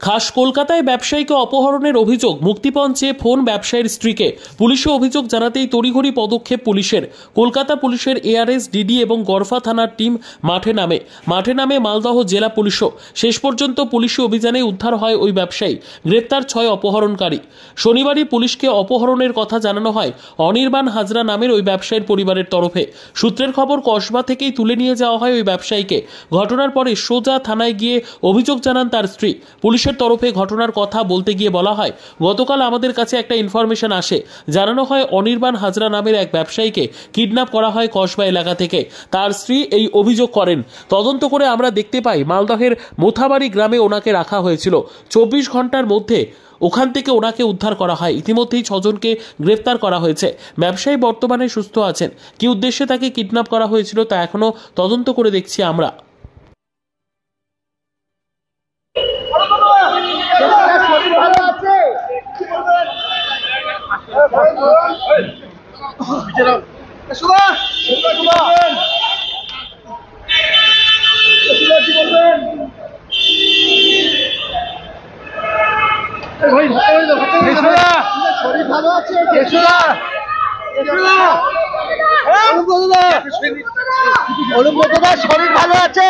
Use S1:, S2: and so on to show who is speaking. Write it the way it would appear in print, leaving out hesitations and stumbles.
S1: খাস কলকাতায় ব্যবসায়ীকে অপহরণের অভিযোগ, মুক্তিপণ চেয়ে ফোন ব্যবসায়ীর স্ত্রীকে। পুলিশে অভিযোগ জানাতেই তড়িঘড়ি পদক্ষেপ পুলিশের। কলকাতা পুলিশের এআরএস, ডিডি এবং গড়ফা থানার টিম মাঠে নামে মালদহ জেলা পুলিশও। শেষ পর্যন্ত পুলিশি অভিযানে উদ্ধার হয় ওই ব্যবসায়ী, গ্রেপ্তার 6 অপহরণকারী। শনিবারই পুলিশকে অপহরণের কথা জানানো হয় অনির্বাণ হাজরা নামের ওই ব্যবসায়ীর পরিবারের তরফে। সূত্রের খবর, কসবা থেকেই তুলে নিয়ে যাওয়া হয় ওই ব্যবসায়ীকে। ঘটনার পরে সোজা থানায় গিয়ে অভিযোগ জানান তার স্ত্রী। পুলিশের তরফে ঘটনার কথা বলতে গিয়ে বলা হয়, গতকাল আমাদের কাছে একটা ইনফরমেশন আসে, জানানো হয় অনির্বাণ হাজরা নামের এক ব্যবসায়ীকে কিডন্যাপ করা হয় কসবা এলাকা থেকে। তার স্ত্রী এই অভিযোগ করেন। তদন্ত করে আমরা দেখতে পাই মালদহের মোথাবাড়ি গ্রামে ওনাকে রাখা হয়েছিল। 24 ঘন্টার মধ্যে ওখান থেকে ওনাকে উদ্ধার করা হয়। ইতিমধ্যেই 6 জনকে গ্রেফতার করা হয়েছে। ব্যবসায়ী বর্তমানে সুস্থ আছেন। কি উদ্দেশ্যে তাকে কিডন্যাপ করা হয়েছিল তা এখনো তদন্ত করে দেখছি আমরা।
S2: শরীর ভালো আছে? অনুব্রতদা শরীর ভালো আছে?